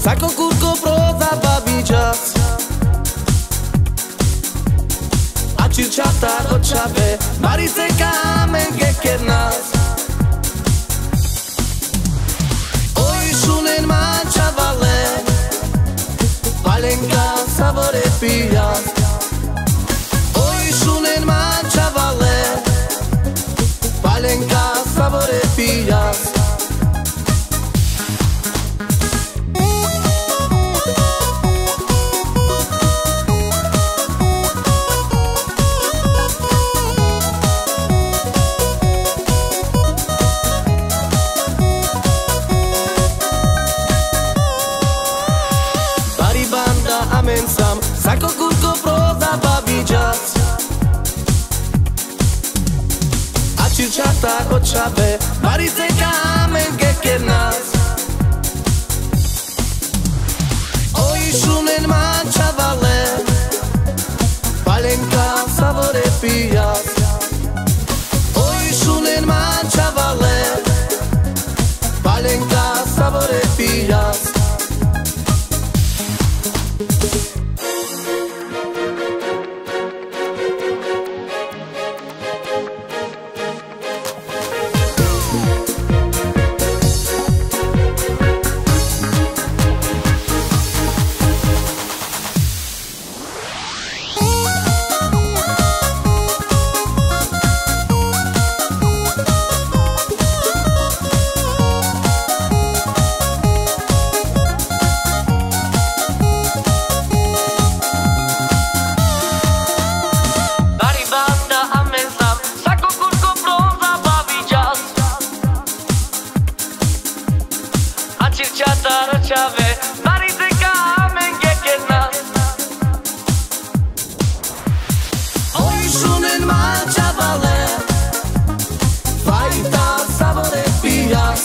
Sako kurko proza babi čas A circeata rocciave Marice kamen geker nas Oi shunen mancha vale Valenka savore pillas Oi shunen mancha vale Valenka savore pillas Sako kurko proza babi čas A circeata rocciave Marice kamen geker nas Oi shunen mancha vale Valenka savore pillas Oi shunen mancha vale Valenka savore pillas čave, varice kamen geket nas. Oi shunen ma chavale, faita savore pias.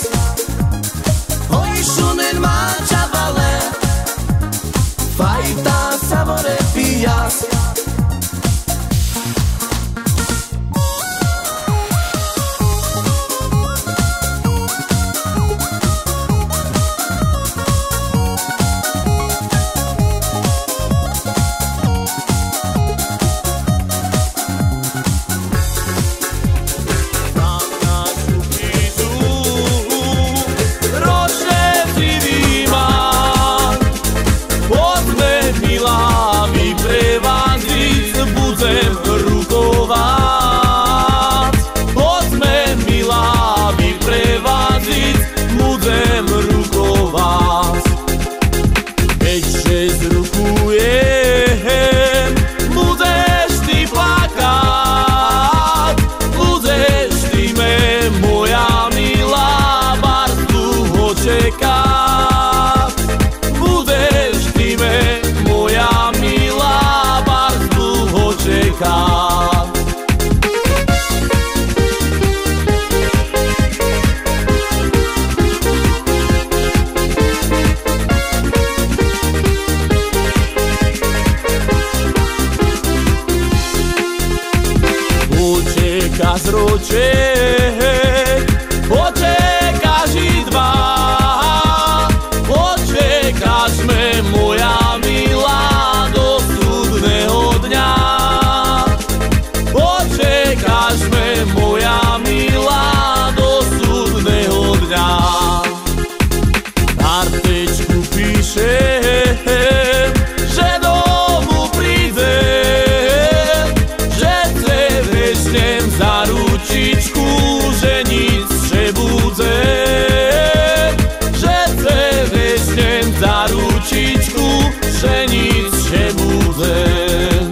Oi shunen ma chavale, faita savore pias. Očekaš roček, očekaš i dva, očekaš me moja milá do súdneho dňa. Očekaš me moja milá do súdneho dňa. Na rtečku píšem, že domů prídem, že chce vežnem za ručičku, že nic přebudem, že chce vežnem za ručičku, že nic přebudem.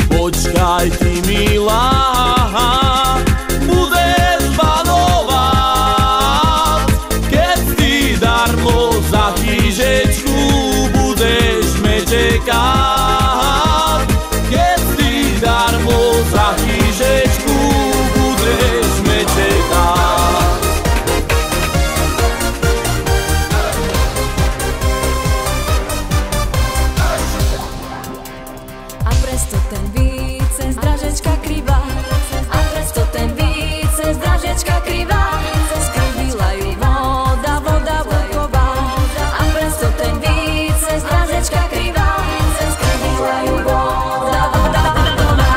Počkaj ty milá, budeš banovať, keď ty darmo za krížečku budeš me čekať. Keď ty darmo za krížečku budeš me čekať. A presto ten více zdražečka krivá, a presto ten více zdražečka krivá, skrývila ju voda, voda vlková. A presto ten více zdražečka krivá, skrývila ju voda, voda vlková.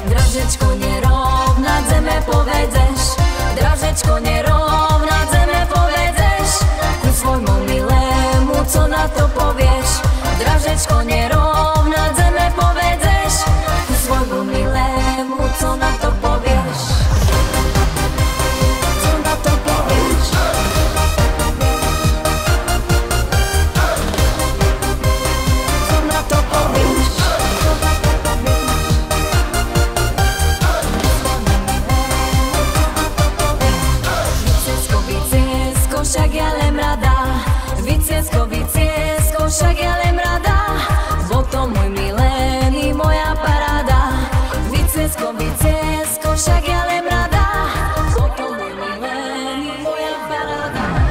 Dražečko nerovná zeme povedeš, dražečko nerovná zeme povedeš, ku svojmu milému, co na to povieš. Dražečko nerovná zeme povedeš, ku svojmu milému, co na to povieš. Co na to povieš. Co na to povieš. Však ja len rada, Viciesko, však ja len rada, bo to môj milený, moja paráda. Viciesko, však ja len rada, bo to môj milený, moja paráda.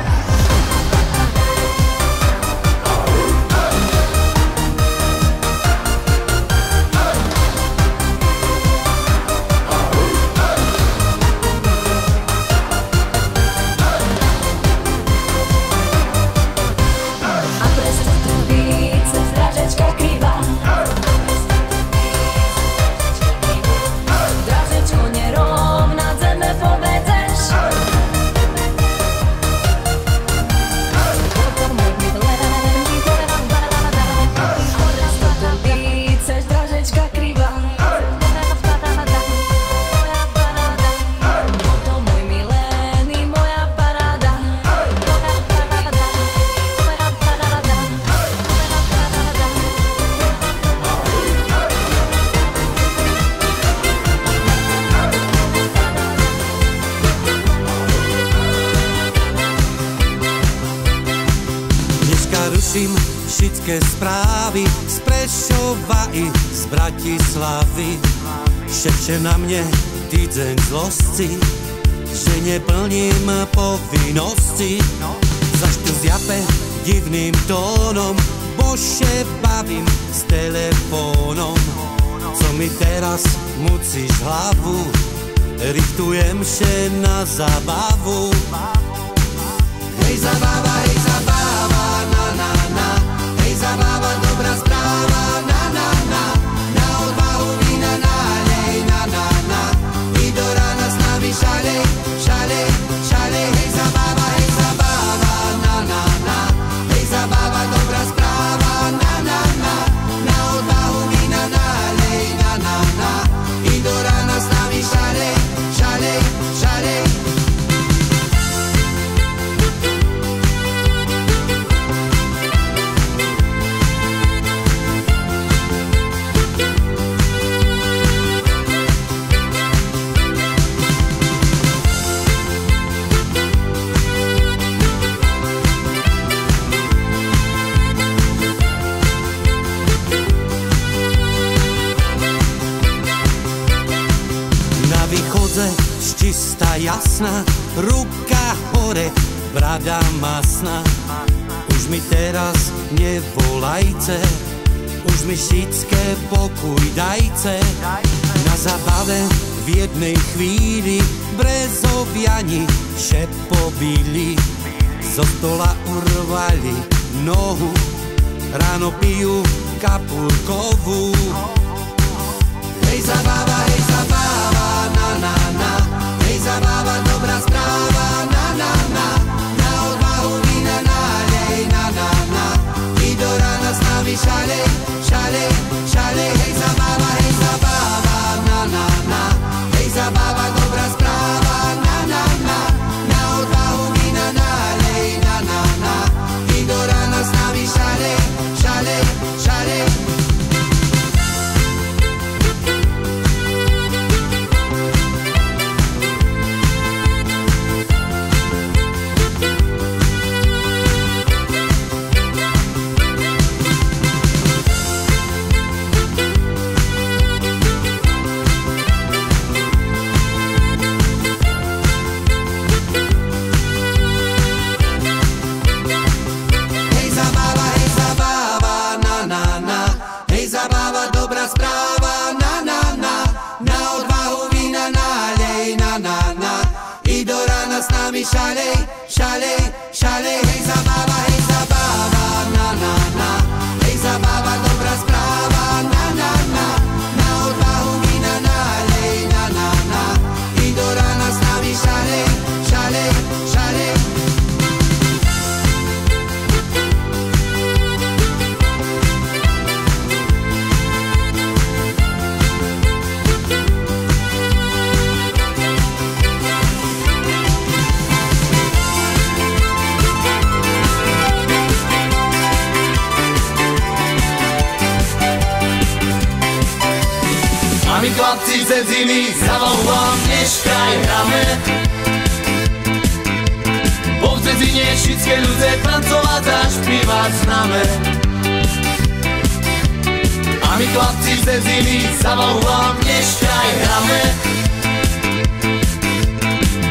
Riešim všetké správy z Prešova i z Bratislavy. Šepče na mne týdzeň zlosti, že neplním povinnosti. Zašto zjape divným tónom, bože bavím s telefónom. Co mi teraz mucíš hlavu, richtujem še na zábavu. Hej zabava, na na na. Hej zabava, dobrá správa, na na na. Na odvahu vína nálej, na na na. I do rána s nami šalej, šalej, šalej. Hej zabava, na na na. Hej zabava, dobrá správa, na na na. Na odvahu vína nálej, na na na. I do rána s nami šalej, šalej, šalej. Čistá, jasná, ruka hore, brada masná. Už mi teraz nevolajte, už mi všetké pokoj dajte. Na zabave v jednej chvíli Brezoviani še pobili. Zo stola urvali nohu, ráno pijú kapurkovú. Hej zabava, na na na. Hej zabava, dobrá správa, na na na. Na odvahu vína nálej, na na na. I do rána s nami šalej, šalej, šalej. Hej zabava, na na na. Hej zabava, dobrá správa, na na na. Na odvahu vína nálej, na na na. I do rána s nami šalej, šalej, šalej. Šalej, šalej, šalej, hej zabava, na na na. Hej zabava, dobrá správa, na na na. Na odvahu vína nálej, na na na. I do rána s nami šalej, šalej, šalej. My chlapci ze zimy za vám neškraj hráme. Po dzedzine všetké ľudé tancovať a špívať známe. A my chlapci ze zimy za vám neškraj hráme.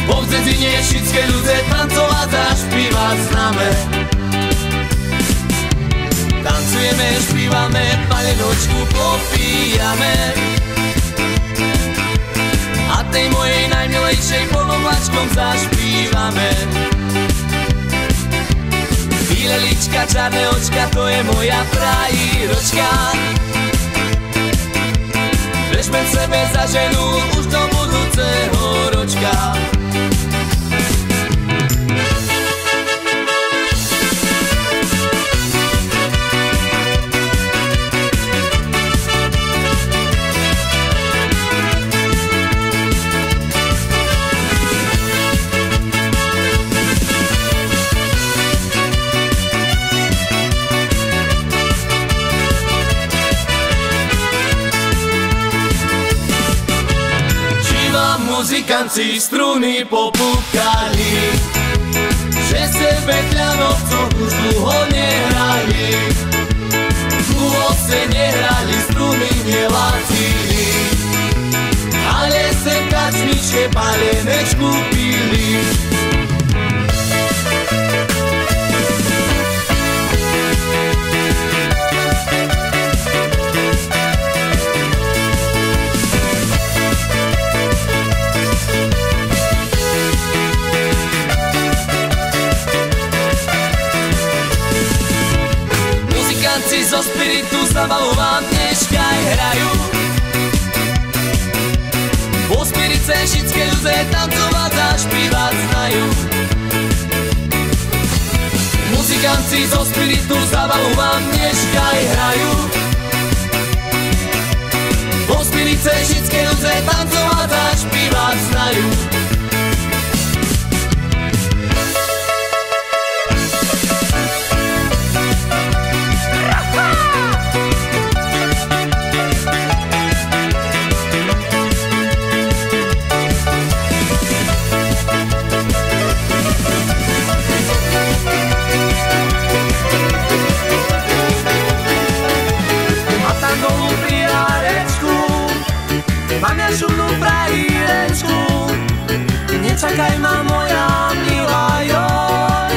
Po dzedzine všetké ľudé tancovať a špívať známe. Tancujeme, špívame, palenočku popíjame. A tej mojej najmilejšej polovačkom zašpívame. Bíle lička, čarné očka, to je moja frajíročka. Vežme sebe za ženu už do budúceho ročka. Muzikanci struny popúkali, že sebe kľanovcov už dlho nehrali. Kôse nehrali, struny nelacili, ale sem kačmičke palenečku pili. Muzikanci zo Spiritu Zábavu vám dneška aj hrajú. Po Spirice všetky ľudze tancovať a špívať znajú. Muzikanci zo Spiritu Zábavu vám dneška aj hrajú. Po Spirice všetky ľudze tancovať a špívať znajú. Mám ja šumnú frajerečku, nečakaj ma moja milá, joj.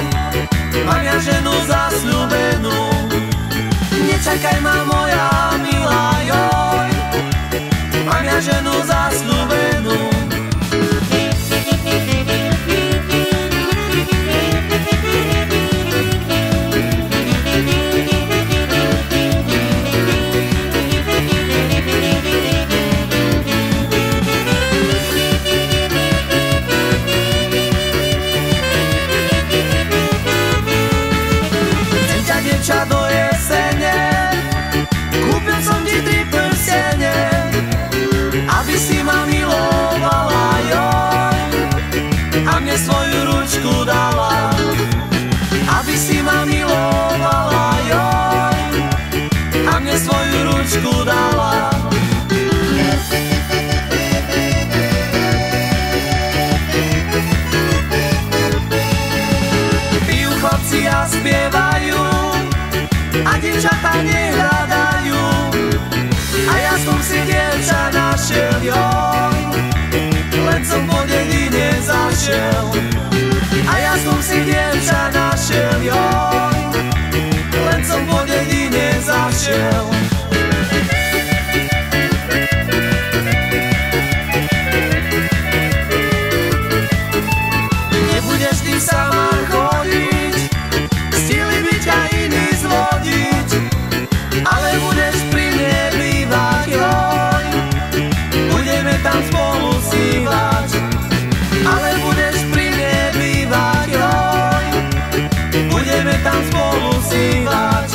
Mám ja ženu zasľúbenú, nečakaj ma moja milá, joj. Mám ja ženu zasľúbenú. Do jesene kúpil som ti 3 prstene, aby si ma milovala, joj. A mne svoju ručku dala, aby si ma milovala, joj. A mne svoju ručku dala. Pijú chlapci a spievajú, a dievčatá nehľadajú, a ja som si dievča našiel, joj. Len som po dedine zašiel, a ja som si dievča našiel, joj. Len som po dedine zašiel. Nebudeš ty sama chodiť, stihli byť aj iný zvodiť, ale budeš pri mne bývať, joj. Budeme tam spolu snívať, ale budeš pri mne bývať, joj. Budeme tam spolu snívať.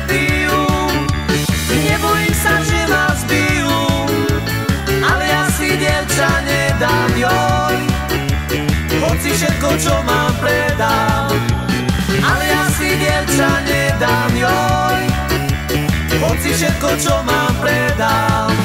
Pijú, nebojím sa, že ma zbijú, ale ja si dievča nedám, joj. Hoci všetko, čo mám, predám, ale ja si dievča nedám, joj. Hoci všetko, čo mám, predám.